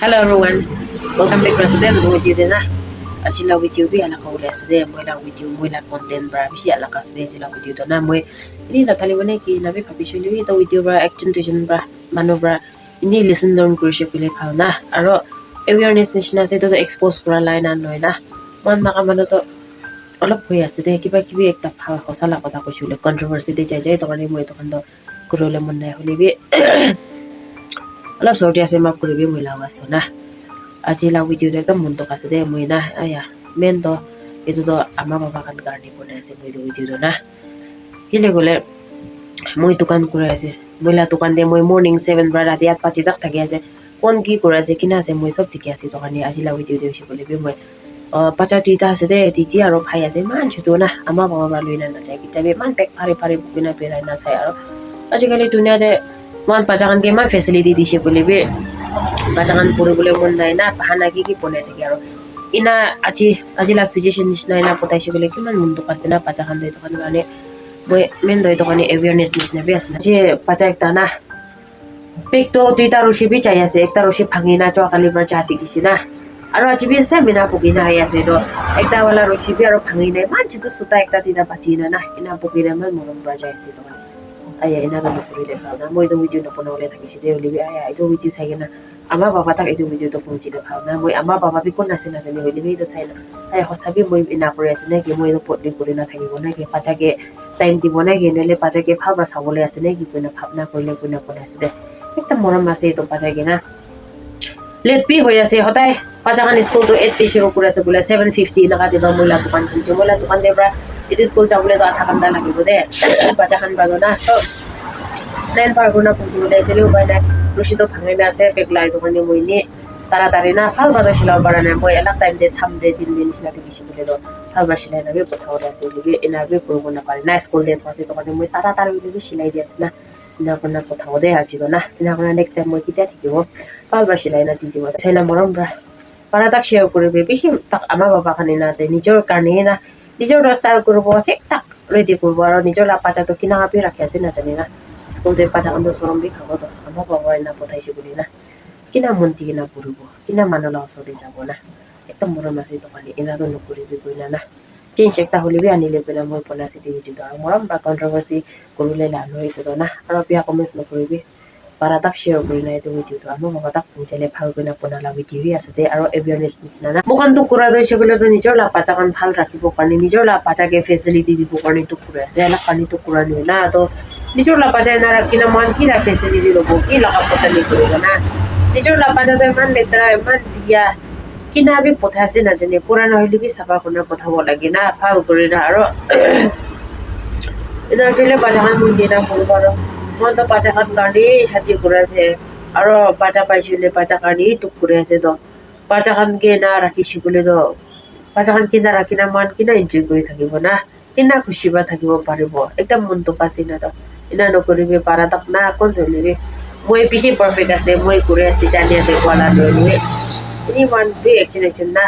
Hello everyone, welcome back President video din na. Sila video bi ala ko ulas de mo la video mo la content bra bi ala kas de sila video to na mo ini natali bane ki na bi bhabishuli bi to video bra action to bra manu bra ini listen down kurse kule phal na aro awareness nishna se to expose kura line an noi na man na ka manu to olop hoi ase de kiba kibi ekta phal hosala kotha kochule controversy de jai to kani mo to kan do kurole mon nai holi bi অলপ সৰটি আছে মাপ কৰিবি মই লাগাস তো না আজি লা ভিডিও একদম মন তো কাছে দে মই না আয়া মেন তো এটো তো আমা বাবা কান গার্ডি বনাই আছে মই ভিডিও তো না কিলে গলে মই দোকান করে আছে মইলা দোকান দে মই মর্নিং 7 বা রাতে 8 5 তক থাকি আছে কোন কি করে আছে কিনা আছে মই সব ঠিকই আছে দোকানে আজি লা ভিডিও দেইছি বলে বি মই পাচা দুইটা আছে দে দিদি আৰু ভাই আছে মান ছুটো না আমা বাবা বা লইনা না যায় কিতাবে মান পেক ফারে ফারে বুকিনা পেরাই না চাই আৰু আজিকালি দুনিয়াতে মান পাজাকান কে মান ফেসিলিটি দিছে বলে বে পাজাকান পড়ে বলে মন নাই না হানা কি বনে থাকে আর ইনা আজি লা সিচুয়েশন নিছনা না পতাইছে বলে কি মান মন তো কাছে না পাজাকান দে দোকান গানে মই মেন দই দোকানে অ্যাওয়ারনেস নিছনা বে আছে যে পাজা একটা না পেক তো দুইটা রশি বি চাই আছে একটা রশি ভাঙি না চকালি বার জাতি কিছি না আর আজি বি সে মিনা পকিনা আই আছে তো একটা ওয়ালা রশি বি আর ভাঙি নাই মান জুতো সুতা একটা দিনা বাঁচি না না ইনা পকিনা মান মরম বার যাই আছে দোকান aya ina ga nukuri le phawna moi do video na pona ole thaki side oli bi aya ito video sai na ama baba tak ito video to pungchi le phawna moi ama baba bi kon asina jani oli bi to sai na aya hosabi moi ina pore asina ki moi do potli kuri na thaki bona ki pacha ke time di bona ke nele pacha ke phaba sabole asina ki koina phapna koile koina pona aside ekta moram ase to pacha ke na let bi hoy ase hotai pacha kan school to 8 shuru kura ase bole 750 naga diba moila dukan kinjo moila dukan de bra itu school jabule to atha kanda lagibo de pacha kan bago na to line পার করনা পুঁজি বলে এসে Leo বাইনা রশিদ ভাঙে না আছে পেগলাই দোকানে মইনি তাড়াতাড়ি না ফাল বাদা শিলাও বাড়া না মই এলাক টাইম যে সামদে দিন সিলাতে বেশি বলে তো ফাল বা শিলাই না বে কোথাও আছে লিবি এনাবে করব না পারে না স্কুল দিয়ে আছে দোকানে মই তাড়াতাড়ি লিবি শিলাই দিয়েছে না না কোনা কোথাও দে আজি না না কোনা নেক্সট টাইম মই কিটা থাকিব ফাল বা শিলাই না দি দিব সেই না মরম ব্রা পারা তাক শেয়ার করবে বেশি তাক আমা বাবা খানে না আছে নিজের কারণে না নিজের স্টাইল করব ঠিক তাক রেডি করব আর নিজের লাপাচা তো কিনা আপি রাখি আছে না জানি না school de paja ando sorom bi khabo to ama baba na pothaise boli na kina monti na puribo kina manola osore jabo na ekta moram ase to kani ina do nokuri bi koina na change ekta holi bi anile bela moi pona se video to moram ba controversy korule la noi to na aro pia comments na koribi para tak share kori na to video to ama baba tak punjale phal koina pona la video bi ase te aro awareness nisna na mokan to kura do se bole to nijor la paja kan phal rakhibo kani nijor la paja ke facility dibo kani to kura ase ala kani to kura ni na to নিজর লা পাজা না রাখিনা মান কি রা facility লবো কি লাগা পতা নি করিবা না নিজর লা পাজা তে মান লেতরা মান দিয়া কিনা বি পথা আছে না জানি পুরান হইলি বি সাফা কোনা পথাব লাগে না ফাল করে না আর এটা আসলে পাজা খান মুই দিনা বলবো আর মন তো পাজা খান গাড়ি সাথে করে আছে আর পাজা পাইছিলে পাজা গাড়ি টুক করে আছে তো পাজা খান কে না রাখি শিবলে তো পাজা খান কিনা রাখিনা মান কিনা এনজয় করে থাকিব না কিনা খুশি বা থাকিব পারিব একদম মন তো পাছি না তো ina no koribe para tak na kon dole moi pishi perfect ase moi kore ase jani ase kwala dole ini one be action na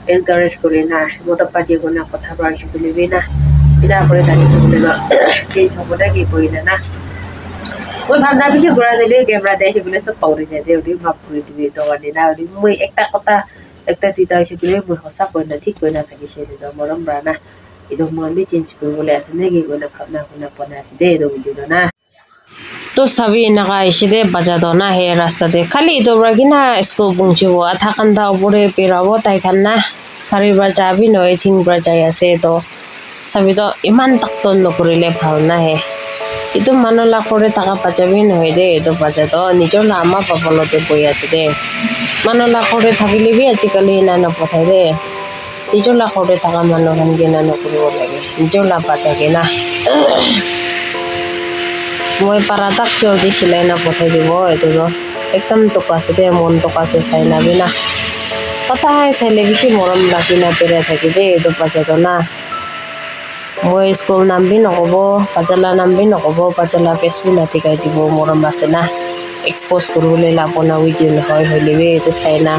encourage kore na moto paje gona kotha bar shubile be na ina kore tani shubile na change hobo na ki koina na moi bhabna pishi gora dele camera de shubile sob paure jay de odi map kore dibe to ani na odi moi ekta kotha ekta tita shubile moi hosa koina thik koina thaki shede do morom brana itu mon bi change kori bole ase negi gona bhabna gona pona ase de do video na तो सभी नगा इसे बजा दो ना है रास्ता दे खाली तो रगिना स्कूल पहुंचबो आथा कंदा उपरे पेराबो ताई खाना परिवार जाबि नय थिंग ब्रा जाय आसे तो सभी तो इमान तक तो नकरिले भावना है इतो मनला करे टाका पाजाबि नय दे तो बजा तो निजर नामा पाबलते बय आसे दे मनला करे থাকিলে বি আজিকালি না না পঠাই দে निजर ला करे टाका मनगन गे ना नकरिबो लागे निजर ला पाजागे ना মই পারা তাক জলদি সিলাই না পঠাই দিব এটো একদম টকাছে দে মন টকাছে চাই না বিনা কথা হয় চাইলে বেশি মরম রাখি না পেরে থাকি দে এটো পাজাতো না মই স্কুল নাম বি নকব পাজালা নাম বি নকব পাজালা পেজ বি নাটিকাই দিব মরম আছে না এক্সপোজ করবলে লাপনা ভিডিও নহয় হইলে বি এটো চাই না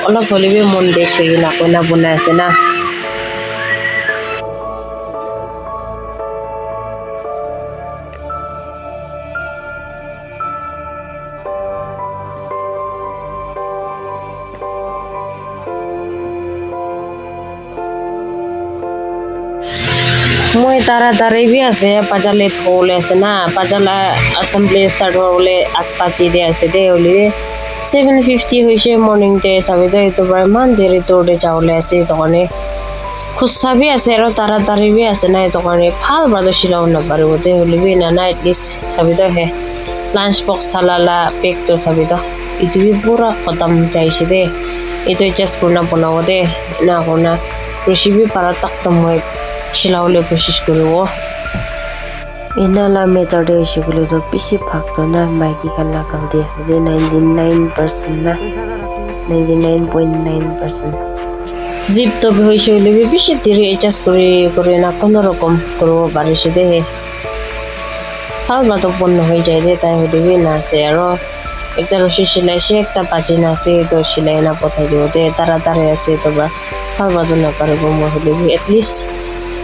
অলপ হলে বি মন দে ছই না কোনা বনাই আছে না মই তাড়াতাড়ি বি আছে পাজালে থলে আছে না পাজালা assembly start হলে 8:05 দে আছে দে হলি 7:50 হইছে মর্নিং তে সাবে দে তো মান দেরি তোড়ে চাওলে আছে তখনে খুসাবি আছে আর তাড়াতাড়ি বি আছে না তখনে ভাল বাদো শিলাও না পারে ওতে হলি বি না না এটলিস্ট সাবে দে হে লাঞ্চ বক্স থালালা পেক তো সাবে দে ইটো বি পুরা খতম যাইছে দে ইটো জাস্ট কোনা বনাও দে না কোনা রেসিপি পারা তাক তো মই শিলাওলে কোশিশ করব ইনালা মেথডে সেগুলো তো বেশি ভাগতো না মাইকি খানা কাল দিয়ে আছে যে 99% না 99.9% জিপ তো হইছে হইলে বেশি দেরি এডজাস্ট করে না কোনো রকম করব পারিছে দে ফালবা তো পণ্য হয়ে যায় দে তাই হইবে না আছে আর একটা রশি সেলাইছে একটা পাচি না আছে তো সেলাই না পথাই দিব দে তাড়াতাড়ি আছে তোমরা ফালবা তো না পারবো মই হইবে এটলিস্ট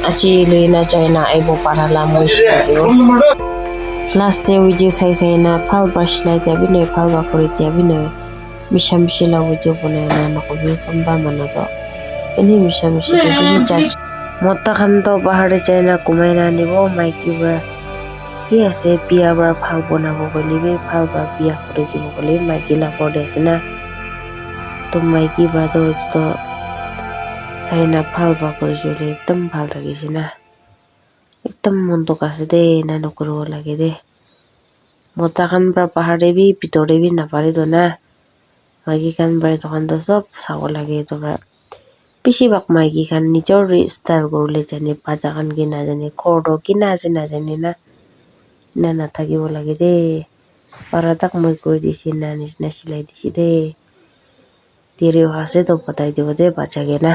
আছি লইনা চাইনা আইবো পারালা মই লাস্টে ভিডিও চাই না ফাল ব্রাশ লাই যাবি নয় ফালবা করে যাবি নয় মিশামিশি লা ভিডিও বনাই না নকবি কোনবা মানো তো এনে মিশামিশি বেশি চার্জ মতা খান তো পাহাড়ে চাইনা কমাই না নিব মাইকি বা কি আছে বিয়া বার ভাল বনাব গলিবে ফালবা বিয়া করে দিব গলি মাইকি লা পড়ে আছে না তো মাইকি বা তো চাইনা ফালবা করে চলে একদম ভাল থাকিছে না একদম মনটো কাছে দে না নকৰিব লাগে দে মতা খান পৰা পাহাৰে বি ভিতৰে বি নাপাৰি তো না মাইকী খান পৰা তখন তো সব চাব লাগে তোমাৰ বেছিভাগ মাইকী খান নিজৰ ষ্টাইল কৰিলে জানে পাজা খান কি নাজানে খৰটো কি নাজানে না নাথাকিব লাগে দে পাৰা তাক মই কৈ দিছি না নিচিনা চিলাই দিছি দে দেৰি আছে তো বতাই দিব দে বাচ্চাকে না